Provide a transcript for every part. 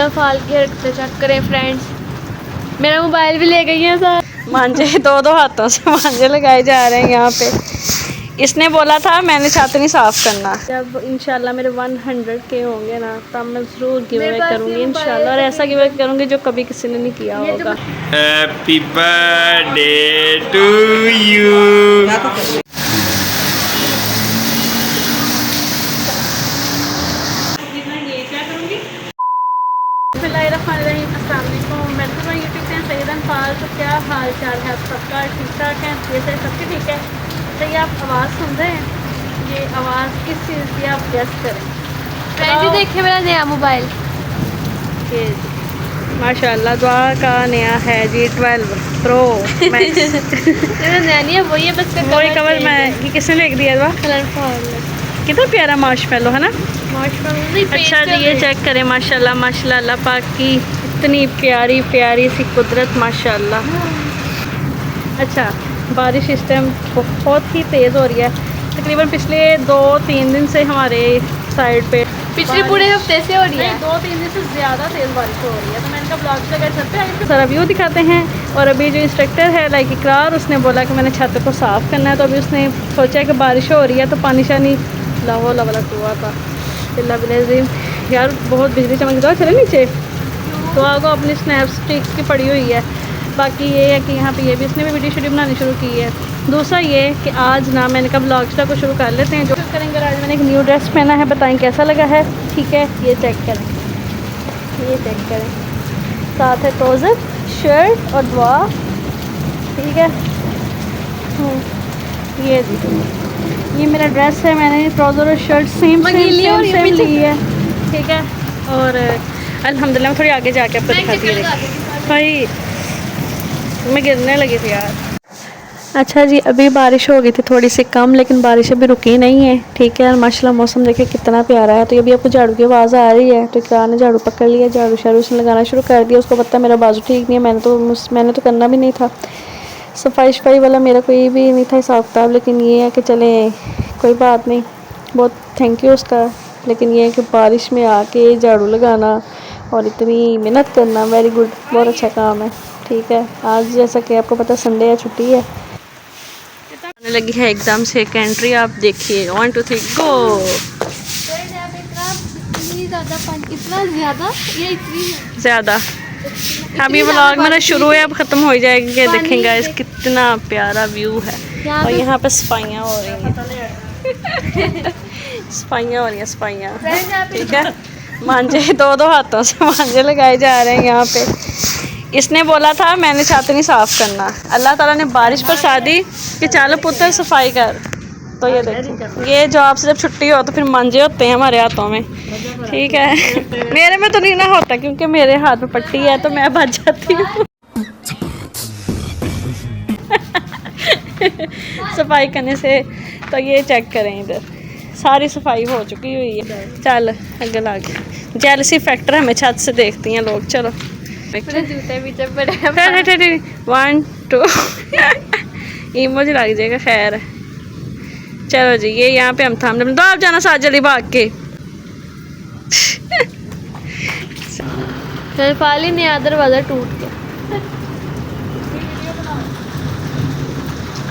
Colour फाल के रखते check करें फ्रेंड्स। मेरा मोबाइल भी ले गई है सर। मांझे दो हाथों से मांझे लगाए जा रहे हैं यहाँ पे। इसने बोला था मैंने छत नहीं साफ करना। जब इंशाल्लाह मेरे 100 के होंगे ना तब मैं ज़रूर गिव अवे करूँगी इंशाल्लाह, और ऐसा गिव अवे करूँगी जो कभी किसी ने नहीं किया होगा। Happy birthday to you. तो क्या हाल चाल है सबका? ठीक ठाक है? ये से सबके ठीक है? तो ये आप आवाज़ सुन रहे हैं, ये आवाज़ किस चीज़ की आप गेस करें। फ्रेंड देखिए मेरा नया मोबाइल, ये माशाल्लाह दुआ का नया है जी 12 प्रो मैक्स। मेरा नया नहीं है, वही है बस का वही कवर मैं ये किसने लिख दिया दुआ? कलर फाल कितना प्यारा मार्शमेलो है ना। नहीं। अच्छा जी ये चेक करें माशाल्लाह माशाल्लाह अल्लाह पाक की इतनी प्यारी प्यारी सी कुदरत माशाल्लाह। अच्छा बारिश इस टाइम बहुत ही तेज़ हो रही है, तकरीबन पिछले 2-3 दिन से हमारे साइड पे पिछले पूरे हफ्ते से हो रही है। 2-3 दिन से ज़्यादा तेज़ बारिश हो रही है। तो मैंने कहा ब्लॉग लगा छत पे आगे सारा व्यू दिखाते हैं। और अभी जो इंस्ट्रक्टर है लाइक इकरार, उसने बोला कि मैंने छत को साफ़ करना है, तो अभी उसने सोचा कि बारिश हो रही है तो पानी शानी लावा वाला हुआ था। बिल्लाज़ीम यार बहुत बिजली चमक दो चले नीचे तो आपको अपनी स्नैप स्टिक्स की पड़ी हुई है। बाकी ये है कि यहाँ पे ये भी इसने भी वीडियो बनानी शुरू की है। दूसरा ये कि आज ना मैंने कहा ब्लॉग्स को शुरू कर लेते हैं। जो करेंगे आज मैंने एक न्यू ड्रेस पहना है, बताएं कैसा लगा है। ठीक है ये चेक करें, ये चेक करें, साथ है ट्राउज़र शर्ट और दुआ। ठीक है ये ये मेरा ड्रेस है, मैंने ट्राउज़र और शर्ट सेम ली है। ठीक है और अल्हम्दुलिल्लाह मैं थोड़ी आगे जाके आपको दिखाती हूँ। भाई मैं गिरने लगी थी यार। अच्छा जी अभी बारिश हो गई थी थोड़ी सी कम, लेकिन बारिश अभी रुकी नहीं है। ठीक है माशाल्लाह मौसम देखिए कितना प्यारा है। तो अभी आपको झाड़ू की आवाज़ आ रही है, तो क्या ने झाड़ू पकड़ लिया, झाड़ू शाड़ू उसने लगाना शुरू कर दिया। उसको पता है मेरा बाजू ठीक नहीं है, मैंने तो करना भी नहीं था। सफाई शफाई वाला मेरा कोई भी नहीं था हिसाब किताब, लेकिन ये है कि चले कोई बात नहीं, बहुत थैंक यू उसका। लेकिन ये है कि बारिश में आके झाड़ू लगाना और इतनी मेहनत करना वेरी गुड, बहुत अच्छा काम है। ठीक है आज जैसा कि आपको पता संडे है, छुट्टी है। आने लगी है एग्ज़ाम से एक एंट्री, आप देखिए 1 2 3 गो। इतनी ज़्यादा अब ये व्लॉग मेरा शुरू है, अब ख़त्म हो जाएगी। देखेंगे गाइस कितना प्यारा व्यू है। और यहाँ पे सफाइयाँ हो रही हैं सफाइयाँ हो रही हैं सफाइयाँ। ठीक है मांझे दो हाथों से मांझे लगाए जा रहे हैं यहाँ पे। इसने बोला था मैंने छत नहीं साफ़ करना, अल्लाह ताला ने बारिश पर शादी कि चलो पुत्र सफाई कर। तो ये देखो ये जॉब से जब छुट्टी हो तो फिर मांझे होते हैं हमारे हाथों में। ठीक है मेरे में तो नहीं ना होता क्योंकि मेरे हाथ में पट्टी है तो मैं बच जाती हूँ सफाई करने से। तो ये चेक करें इधर सारी सफाई हो चुकी हुई है। चल अगल आगे जेलसी फैक्टर हमें छत से देखती हैं लोग। चलो जूते भी जब बड़े 1 2 इमोज लग जाएगा। खैर चलो जी ये यहाँ पे हम थामने दो, आप जाना साथ जल्दी भाग के। फाली नया दरवाज़ा टूट गया,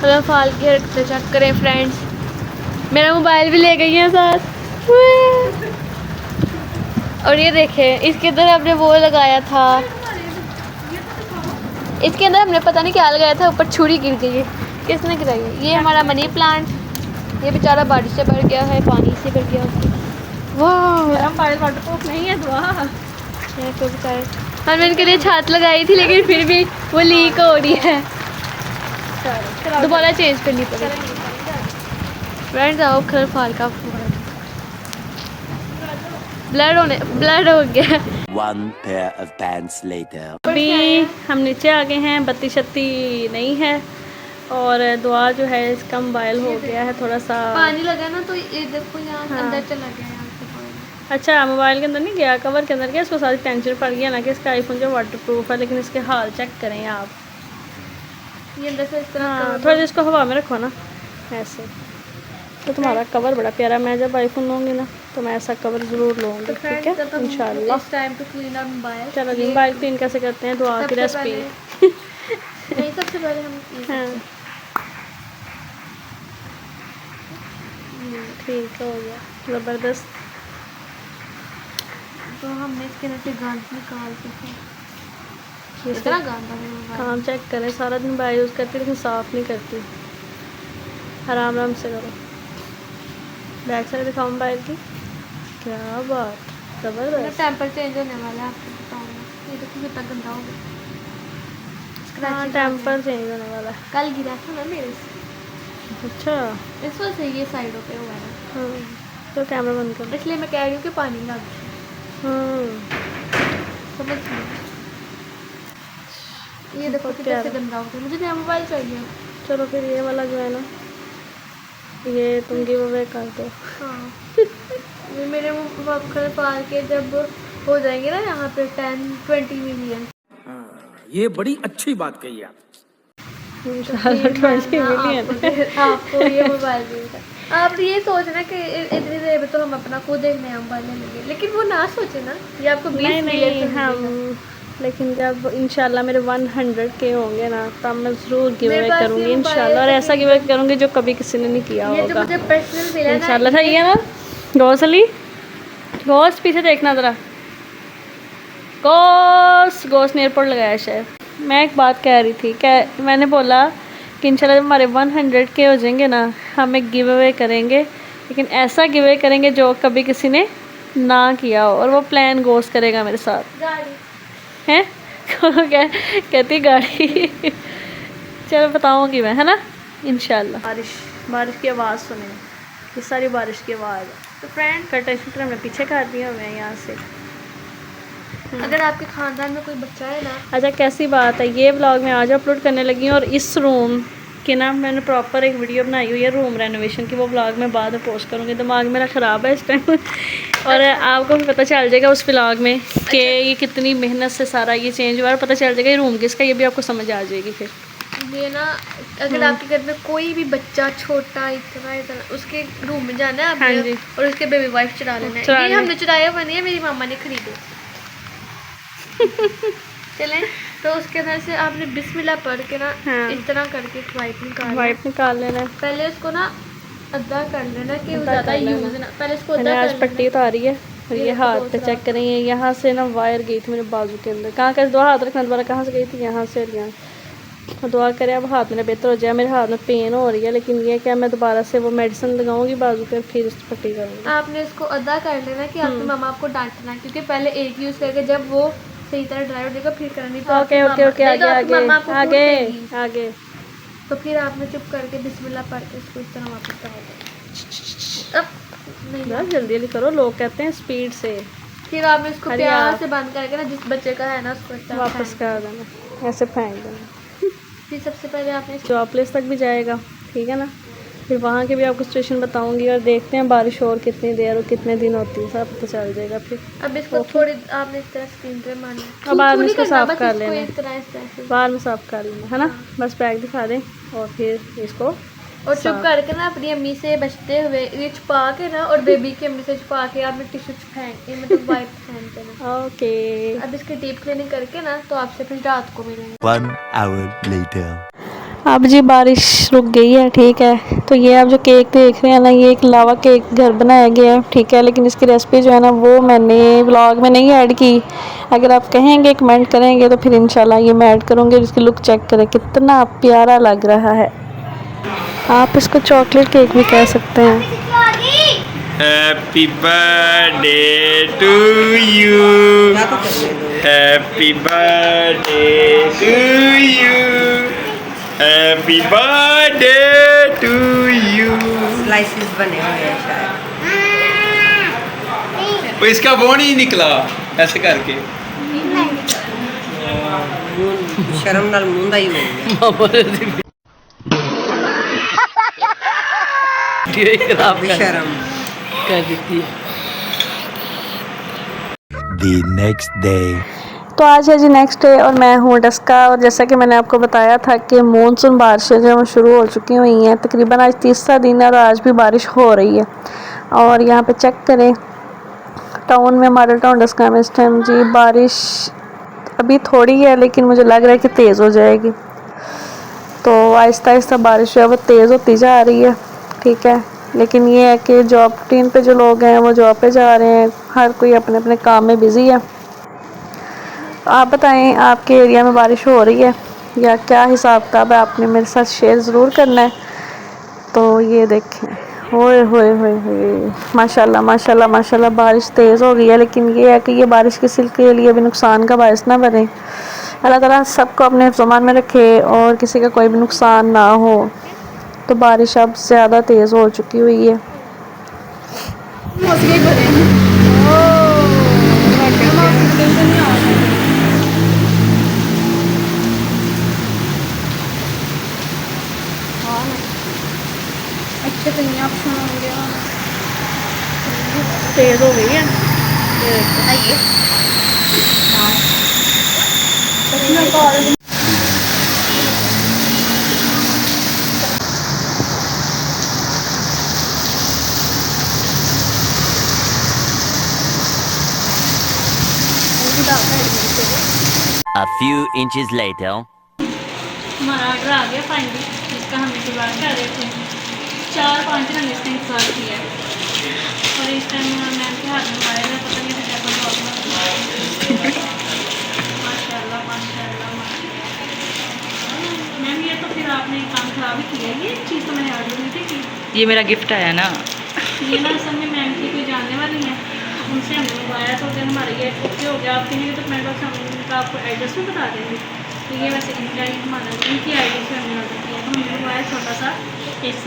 कलर फाल के रखते चेक करें फ्रेंड्स। मेरा मोबाइल भी ले गई है साथ। और ये देखें इसके अंदर हमने वो लगाया था, इसके अंदर हमने पता नहीं क्या लगाया था, ऊपर छुरी गिर गई है। किसने गिराई है? ये हमारा मनी प्लांट, ये बेचारा बारिश से भर गया है, पानी से भर गया है। वाह मेरा मोबाइल वाटरप्रूफ नहीं है दुआ। बेचारे हमने इनके लिए छत लगाई थी लेकिन फिर भी वो लीक हो रही है, दोबारा चेंज करनी पड़ेगी। फ्रेंड्स आओ कलर फाल का ब्लड हो गया। One pair of pants later. अभी हम नीचे आ गए हैं, बत्ती शत्ती नहीं है और दुआ जो है इसका मोबाइल हो गया है थोड़ा सा पानी लगा ना तो ये देखो यहाँ अंदर चला गया यहाँ से पानी। अच्छा मोबाइल के अंदर नहीं गया, कवर के अंदर गया। इसको सारी टेंशन पड़ गया ना कि इसका आईफोन जो वाटरप्रूफ है, लेकिन इसके हाल चेक करें आप। ये अंदर से इस तरह हाँ थोड़ा इसको हवा में रखो ना ऐसे, तो तुम्हारा कवर बड़ा प्यारा। मैं जब आईफोन लूँगी ना तो मैं ऐसा कवर ज़रूर लूँगी, ठीक है इंशाल्लाह। It's time to clean our mobile. चलो जी, मोबाइल क्लीन कैसे करते हैं, दुआ की रेसिपी। नहीं, सबसे पहले हम हाँ ठीक हो गया, ज़बरदस्त। तो हमने इसके अंदर से गांठ निकाल के ये इतना गांधा है मोबाइल। काम चेक करें, सारा दिन मोबाइल यूज़ करती लेकिन साफ़ नहीं करती। आराम आराम से करो। बैक साइड दिखाओ मोबाइल की, क्या बात, ज़बरदस्त। टेम्पर चेंज होने वाला है, आपको बताऊंगा। ये देखो कितना गंदा हो गया। हाँ टेम्पर चेंज होने वाला है। कल गिरा था ना मेरे से, अच्छा इस वजह से ये साइडों पे हुआ है। हाँ, तो कैमरा बंद करो। इसलिए मैं कह रही हूँ कि पानी लग गया। समझ नहीं, ये देखो कैसे गंदा हो गया। मुझे नया मोबाइल चाहिए। चलो फिर ये वाला जो है ना, ये तुम गिव अवे कर दो। हाँ ये मेरे वक्र पाल के जब हो जाएंगे ना यहाँ पे 10-20 मिलियन, ये बड़ी अच्छी बात कही आप। 20 मिलियन आपको ये मोबाइल देगा। आप ये सोचना कि इतनी देर में तो हम अपना खुद एक नया मोबाइल ले लेंगे, लेकिन वो ना सोचे ना ये आपको 20 नहीं मिलियन हम, लेकिन जब इंशाल्लाह मेरे 100K होंगे ना, तब मैं ज़रूर गिव अवे करूँगी इंशाल्लाह। और ऐसा गिव अवे करूँगी जो कभी किसी ने नहीं किया ये जो होगा मुझे पर्सनल मिला ना, इंशाल्लाह। सही है ना गौस अली, गौस पीछे देखना ज़रा, गौस ने एयरपोर्ट लगाया शायद। मैं एक बात कह रही थी, क्या मैंने बोला कि इंशाल्लाह जब हमारे 100K हो जाएंगे ना, हम एक गिव अवे करेंगे, लेकिन ऐसा गिव अवे करेंगे जो कभी किसी ने ना किया हो। और वो प्लान गोस करेगा मेरे साथ, गाड़ी हैं क्या कहती गाड़ी। चलो बताऊँगी मैं, है ना इंशाल्लाह। बारिश की आवाज़ सुने, ये सारी बारिश की आवाज़ है। तो फ्रेंड, कर्टन शटर हमने पीछे कर दिया हुए हैं यहाँ से। अगर आपके ख़ानदान में कोई बच्चा है ना, अच्छा कैसी बात है, ये व्लॉग मैं आज अपलोड करने लगी हूँ और इस रूम की ना मैंने प्रॉपर एक वीडियो बनाई हुई है रूम रेनोवेशन की, वो व्लॉग मैं बाद में पोस्ट करूँगी। दिमाग मेरा ख़राब है इस टाइम और आपको भी पता चल जाएगा उस व्लॉग में कि ये कितनी मेहनत से सारा ये चेंज हुआ, और पता चल जाएगा ये रूम किसका, ये भी आपको समझ आ जाएगी फिर। ये ना अगर आपके घर में कोई भी बच्चा छोटा इतना उसके रूम में जाना है आपने, हाँ जी। और उसके बेबी वाइफ चुरा लेना है। ये हमने चुराया हुआ नहीं है, मेरी मामा ने खरीदे। चलें, तो उसके अंदर से आपने बिस्मिल्लाह पढ़ के ना, हाँ। इस तरह करके वाइप निकाल लेना है। पहले उसको ना अद्धा कर लेना कि वो ज़्यादा यूज ना, पहले इसको मैंने अद्धा आज कर पट्टी उतारी है और ये हाथ पे चेक करें, यहाँ से ना वायर गई थी मेरे बाजू के अंदर। कहाँ का दो हाथ रखना, दोबारा कहाँ से गई थी, यहाँ से और यहाँ। और दुआ करें अब हाथ मेरा बेहतर हो जाए। मेरे हाथ में पेन हो रही है, लेकिन ये क्या मैं दोबारा से वो मेडिसिन लगाऊंगी बाजू पे, फिर इस पट्टी करूँगी। आपने इसको अदा कर लेना कि आपकी मामा आपको डांटना, क्योंकि पहले एक यूज़ करके जब वो सही तरह ड्राई हो जाएगा फिर करनी। तो ओके आपकी ओके ओके, नहीं आगे तो आपकी आगे मामा आपको आगे कूटेगी। आगे। तो फिर आपने चुप करके बिस्मिल्लाह पढ़ के इसको इस तरह वापस डाल देना। अब नहीं यार जल्दी जल्दी करो, लोग कहते हैं स्पीड से। फिर आपने इसको अरे प्यार यार। से बंद करके ना, जिस बच्चे का है ना उसको इस तरह वापस फेंक कर देना, ऐसे फेंक देना। फिर सबसे पहले आपने जॉब प्लेस तक भी जाएगा, ठीक है ना। फिर वहाँ के भी आपको सिचुएशन बताऊंगी, और देखते हैं बारिश और कितनी देर और कितने दिन होती है, सब पता चल जाएगा फिर। अब इसको थोड़ी आपने इस तरह स्क्रीन पे मारना है। अब बाद में थोड़ी इसको करना, साफ बस कर इसको लेना। इस तरह से। बाद में साफ कर लेना, है ना। बस बैग दिखा दें और फिर इसको और चुप करके ना अपनी अम्मी से बचते हुए ये छुपा के ना, और बेबी की अम्मी से छुपा के आपने टिश्यू फेंक के, मतलब वाइप फेंक देना। ओके। अब इसकी डीप क्लीनिंग करके ना, तो आपसे फिर रात को मिलेंगे। 1 hour later. अब जी बारिश रुक गई है, ठीक है। तो ये आप जो केक देख रहे हैं ना, ये एक लावा केक घर बनाया गया है, ठीक है। लेकिन इसकी रेसिपी जो है ना, वो मैंने व्लॉग में नहीं ऐड की। अगर आप कहेंगे कमेंट करेंगे तो फिर इंशाल्लाह ये मैं ऐड करूँगी। इसकी लुक चेक करें, कितना प्यारा लग रहा है। आप इसको चॉकलेट केक भी कह सकते हैं। Happy birthday to you, happy birthday to you, happy birthday to you. Slices बने हुए हैं शायद। वो इसका वो नहीं निकला ऐसे करके। शर्म नाल मुंह ही हो गया। शर्म कर देती है। The next day. तो आज है जी नेक्स्ट डे और मैं हूँ डस्का। और जैसा कि मैंने आपको बताया था कि मानसून बारिशें जो हैं शुरू हो चुकी हुई हैं। तकरीबन आज तीसरा दिन है और आज भी बारिश हो रही है। और यहाँ पे चेक करें टाउन में, हमारे टाउनडस का इस टाइम जी बारिश अभी थोड़ी है, लेकिन मुझे लग रहा है कि तेज़ हो जाएगी। तो आहिस्ता आहिस्ता बारिश जो है वो तेज़ होती जा रही है, ठीक है। लेकिन ये है कि जॉब टीम पे जो लोग हैं वो जॉब पे जा रहे हैं, हर कोई अपने अपने काम में बिज़ी है। आप बताएं आपके एरिया में बारिश हो रही है या क्या हिसाब किताब है, आपने मेरे साथ शेयर ज़रूर करना है। तो ये देखें, होए होए होए होए, माशाल्लाह माशाल्लाह माशाल्लाह बारिश तेज़ हो गई है। लेकिन ये है कि ये बारिश किसी के लिए भी नुकसान का बायस ना बने। अल्लाह ताला सबको अपने ज़मान में रखे और किसी का कोई भी नुकसान ना हो। तो बारिश अब ज़्यादा तेज़ हो चुकी हुई है। अच्छे तो नहीं ऑप्शन होंगे। तेज़ हो गई है। A few inches later. हमारा ऑर्डर आ गया फाइनली, जिसका हम इंतज़ार कर रहे थे। 4-5 दिन हमने इसका इंतज़ार किया है और इस टाइम मैम के हाथ में मोबाइल है, पता नहीं क्या प्रॉब्लम। माशाल्लाह माशाल्लाह माशाल्लाह। मैम ये तो फिर आपने काम खराब ही किया। ये चीज़ तो मैंने ऑर्डर नहीं थी की। ये मेरा गिफ्ट आया ना। ये ना असल में मैम की कोई जानने वाली है, उनसे हमने मंगवाया। तो अगर हमारा ये ओके हो गया, आप कहेंगे तो कमेंट बॉक्स में हम उनका आपको एड्रेस भी बता देंगे। तो ये वैसे इनका ही हमारा इनकी आई डी से हमने ऑर्डर किया। तो हमने मंगवाया छोटा सा AC,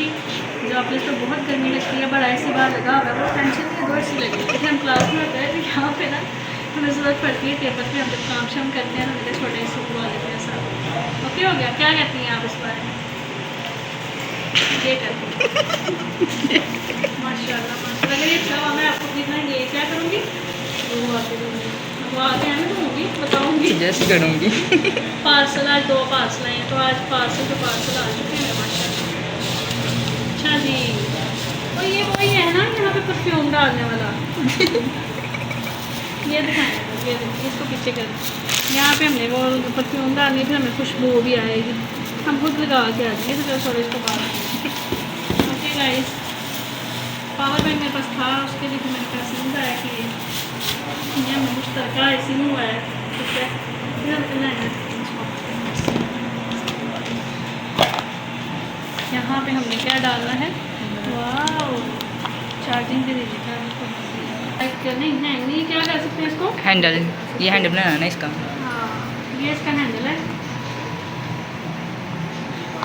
जो आप तो बहुत गर्मी लगती है, बड़ा AC बाहर लगा होगा, वो टेंशन नहीं है, 2 AC लगी। लेकिन हम क्लास में होते हैं तो यहाँ पे ना हमें ज़रूरत पड़ती है टेबल पे, हम जब काम शाम करते हैं तो मेरे छोटे AC लगवा लेते हैं सब। ओके हो गया, क्या कहती हैं आप इस बारे में? ये करती हैं माशाल्लाह माशाल्लाह। अगर ये अच्छा हुआ मैं आपको कितना ये क्या करूँगी, वो आके दूँगी, वो आके आने दूँगी, बताऊँगी, सजेस्ट करूँगी। पार्सल आज 2 पार्सल आए हैं, तो आज पार्सल आ चुके हैं माशाल्लाह। अच्छा जी, और ये वही है ना यहाँ पे परफ्यूम डालने वाला। ये दिखाएँ, ये देखिए, इसको पीछे कर, यहाँ पे हमने वो परफ्यूम डालनी, फिर हमें खुशबू भी आएगी, हम खुद लगा के आ जाएंगे। तो थोड़ा इसको बाहर ओके गाइस, पावर बैंक मेरे पास था, उसके लिए मैंने पैसे नहीं आया कि ये हमें मुश्तरका ऐसे ही हुआ है, ठीक है। फिर हम यहाँ पे हमने क्या डालना है, वाह चार्जिंग भी दे देता है, नहीं नहीं क्या कर सकते हैं इसको, हैंडल, ये हैंडल बनाना ना इसका। हाँ ये इसका हैंडल है।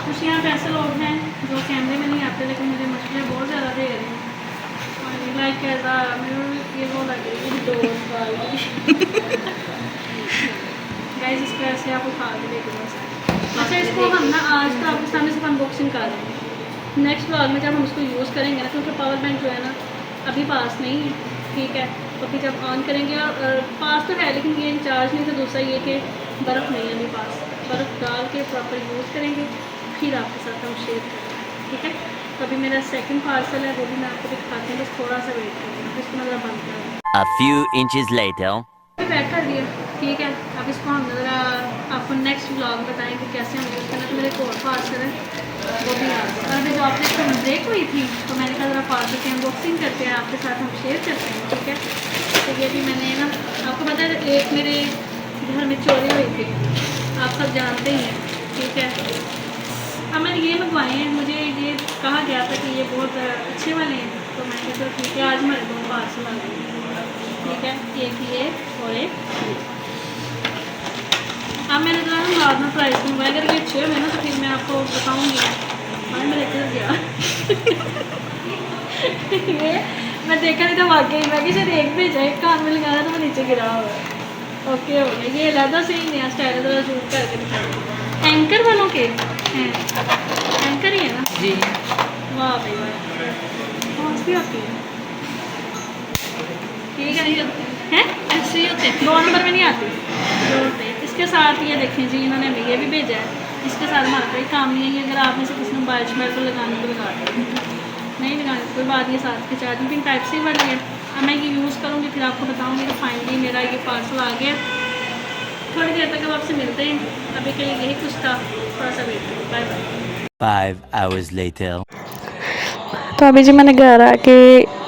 कुछ यहाँ पे ऐसे लोग हैं जो कैमरे में नहीं आते, लेकिन मुझे मछलियाँ बहुत ज़्यादा दे रही हैं। लाइक ऐसा ये वो लग रही है दोस्त वाली गाइस, इसको ऐसे आप उठा के देख लो। अच्छा इसको हम ना आज तो आपके सामने सिर्फ अनबॉक्सिंग कर रहे हैं, नेक्स्ट व्लॉग में जब हम इसको यूज़ करेंगे ना, क्योंकि पावर बैंक जो है ना अभी पास नहीं है, ठीक है। तो फिर जब ऑन करेंगे, और पास तो है लेकिन ये चार्ज नहीं था। दूसरा ये कि बर्फ़ नहीं है अभी पास, बर्फ़ डाल के प्रॉपर यूज़ करेंगे, फिर आपके साथ हम शेयर करेंगे, ठीक है। तो अभी मेरा सेकंड पार्सल है, वो भी मैं आपको दिखाती हूँ, बस थोड़ा सा वेट करेंगे, इसको मैं ज़रा बंद कर दूँ। A few inches later. Pack कर दिया, ठीक है। अब इसको हम ज़रा आपको नेक्स्ट व्लॉग बताएंगे कैसे हम यूज़ करना। तो मेरे को और पार्सल है वो भी आ गया, और अभी जो आपने इसको ब्रेक हुई थी तो मैंने कहा ज़रा पार्सल की अनबॉक्सिंग करते हैं, आपके साथ हम शेयर करते हैं, ठीक है। तो ये भी मैंने ना आपको पता है, एक मेरे घर में चोरी हुई थी, आप सब जानते ही हैं, ठीक है। अब मैंने ये मंगवाए हैं, मुझे ये कहा गया था कि ये बहुत अच्छे वाले हैं, तो मैंने कहा ठीक है, आज हमारे 2 पार्सल आ गए, ठीक है। एक ये और एक। अब मैंने जो है ना नॉर्मल प्राइस मंगवाया, अगर ये अच्छे हुए ना तो फिर मैं आपको बताऊँगी। हाँ मेरे घर गया ये मैं देखा नहीं था वाकई, मैं कि शायद एक भेजा, एक कान में लगाया तो मैं नीचे गिरा हुआ। ओके हो गया, ये लहदा से ही नया स्टाइल है, ज़रा जूम करके दिखा। एंकर वालों के हैं, एंकर ही है ना जी। वाह भाई वाह, पहुँच भी होती है, ठीक है। नहीं हैं ऐसे ही होते हैं, 2 नंबर में नहीं आती, जोड़ते। इसके साथ ये देखें जी, इन्होंने हमें ये भी भेजा है, इसके साथ हमारा कोई काम नहीं है। ये अगर आप में से किसी ने बारिश में को लगाने को लगा दें, नहीं लगाने कोई बात नहीं, साथ की चार्जिंग पिन टाइप सी वाली है। अब मैं ये यूज़ करूँगी, फिर आपको बताऊँगी। तो फाइनली मेरा ये पार्सल आ गया। थोड़ी देर तक अब आपसे मिलते हैं। अभी के लिए यही कुछ था, थोड़ा सा वेट करो। Bye bye. 5 hours later. तो अभी जी मैंने घर आके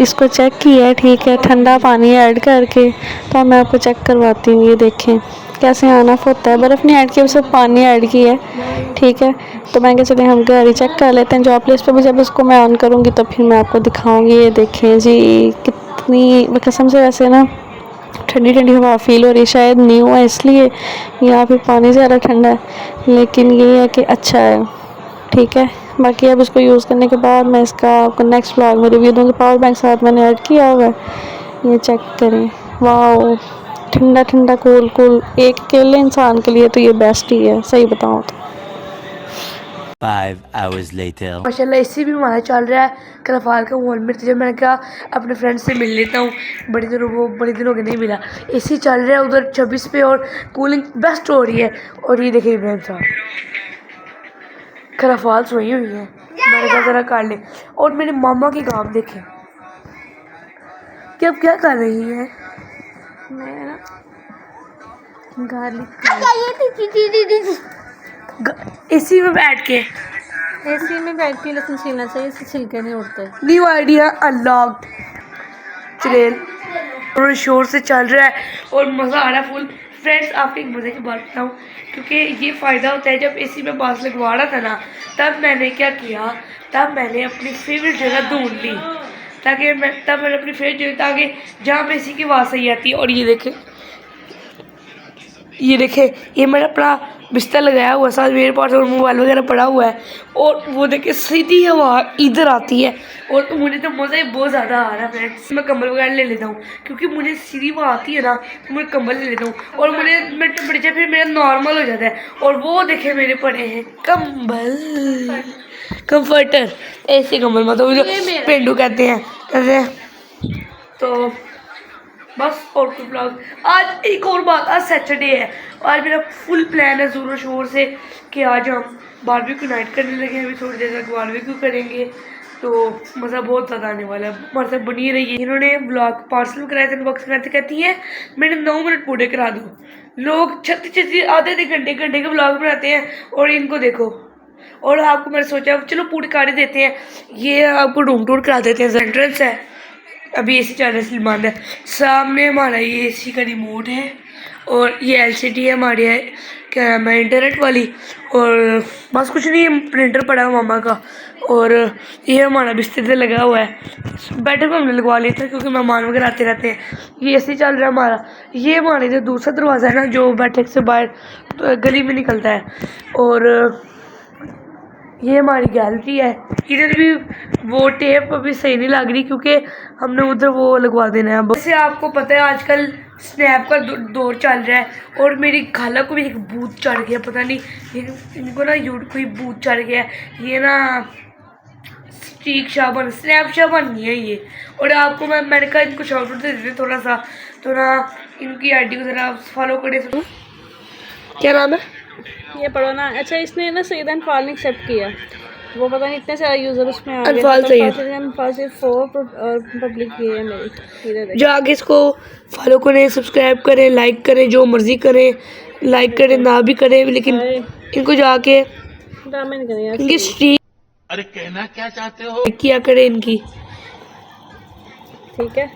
इसको चेक किया है, ठीक है, ठंडा पानी ऐड करके। तो अब मैं आपको चेक करवाती हूँ। ये देखें कैसे ऑन ऑफ होता है। बर्फ़ नहीं ऐड की, सिर्फ पानी ऐड किया है, ठीक है। तो मैं क्या, चलिए हम घर ही चेक कर लेते हैं। जो आप प्लेस पे भी जब इसको मैं ऑन करूँगी तो फिर मैं आपको दिखाऊँगी। ये देखें जी कितनी कसम से वैसे ना ठंडी ठंडी हवा फील हो रही है। शायद न्यू है इसलिए, या फिर पानी ज़्यादा ठंडा है, लेकिन ये है कि अच्छा है, ठीक है। बाकी अब इसको यूज़ करने के बाद मैं इसका आपको नेक्स्ट व्लॉग में रिव्यू दूँगी। पावर बैंक साथ मैंने ऐड किया हुआ है, ये चेक करें। वाओ, ठंडा ठंडा कूल कूल। एक अकेले इंसान के लिए तो ये बेस्ट ही है, सही बताऊँ तो। 5 hours later. माशाल्लाह एसी भी हमारा चल रहा है। करफाल का मॉल में जब मैंने कहा अपने फ्रेंड से मिल लेता हूँ, बड़े दिन हो गए नहीं मिला। एसी चल रहा है उधर 26 पे और कूलिंग बेस्ट हो रही है। और ये देखिए इब्राहिम साहब करफाल सोई हुई है, मैंने कहा ज़रा कर ले। और मेरे मामा की काम देखें कि अब क्या कर रही है। मैं ना एसी में बैठ के लहसुन छीलना चाहिए, इससे छिलके नहीं उड़ते। New idea unlocked. चलें और शोर से चल रहा है और मज़ा आ रहा है फुल। फ्रेंड्स आपको एक मज़े की बात बताऊँ, क्योंकि ये फ़ायदा होता है जब एसी में बांस लगवा रहा था ना, तब मैंने क्या किया, तब मैंने अपनी फेवरेट जगह ढूंढ ली, ताकि मैंने अपनी फेवरेट जगह, ताकि जहाँ पे एसी की आवाज़ सही आती है। और ये देखें ये मैंने अपना बिस्तर लगाया हुआ है, साथ मेरे पास और मोबाइल वगैरह पड़ा हुआ है, और वो देखे सीधी हवा इधर आती है। और तो मुझे तो मज़ा ही बहुत ज़्यादा आ रहा है फ्रेंड्स। मैं कंबल वगैरह ले लेता हूँ, क्योंकि मुझे सीधी हवा आती है ना, तो मैं कंबल ले लेता हूँ और मेरा टेम्परेचर फिर मेरा नॉर्मल हो जाता है। और वो देखे मेरे पड़े हैं कंबल, कंफर्टर, ऐसे कंबल मतलब जो पेंडू कहते हैं। तो बस और कुछ ब्लॉग। आज एक और बात, आज सैटरडे है, आज मेरा फुल प्लान है ज़ोरों शोर से कि आज हम बारबेक्यू नाइट करने लगे हैं। अभी थोड़ी देर तक बारबेक्यू करेंगे, तो मज़ा बहुत ज़्यादा आने वाला है। हमारे साथ बनी रही है। इन्होंने ब्लॉग पार्सल कराया था, बॉक्स करते कहती है मैंने 9 मिनट पूरे करा दो। लोग 36 आधे घंटे के ब्लॉग बनाते हैं और इनको देखो। और आपको मैंने सोचा चलो पूरे कर देते हैं, ये आपको रूम टूर करा देते हैं। एंट्रेंस है, अभी एसी चल रहा है इसलिए बंद है। सामने हमारा ये एसी का रिमोट है और ये एलसीडी है हमारे, क्या नाम है, इंटरनेट वाली। और बस कुछ नहीं, प्रिंटर पड़ा है मामा का। और ये हमारा बिस्तर से लगा हुआ है, बैठक में हमने लगवा लिया था क्योंकि मेहमान वगैरह आते रहते हैं। ये एसी चल रहा है हमारा। ये हमारे जो दूसरा दरवाज़ा है ना, जो बैठक से बाहर गली में निकलता है। और ये हमारी गैलरी है। इधर भी वो टेप अभी सही नहीं लग रही क्योंकि हमने उधर वो लगवा देना है। वैसे आपको पता है आजकल स्नैप का दौर चल रहा है और मेरी खाला को भी एक भूत चढ़ गया, पता नहीं इनको ना कोई भूत चढ़ गया। ये ना स्ट्रीक शाबन, स्नैप शाबन नहीं है ये। और आपको मैंने कहा इनको शॉर्ट दे देते थोड़ा सा, तो ना इनकी आईडी को ज़रा फॉलो करे। क्या नाम है ये पढ़ो ना। अच्छा, इसने ना सईद अनफाल ने एक्सेप्ट किया, वो पता नहीं इतने सारे यूज़र उसमें आ गए। अनफाल से 4 पब्लिक किए है मेरी। जो आगे इसको फॉलो करें, सब्सक्राइब करें, लाइक करें, जो मर्जी करें, लाइक करें ना भी करें, लेकिन इनको जाके इनकी स्ट्रीक, अरे कहना क्या चाहते हो, किया करें इनकी, ठीक है।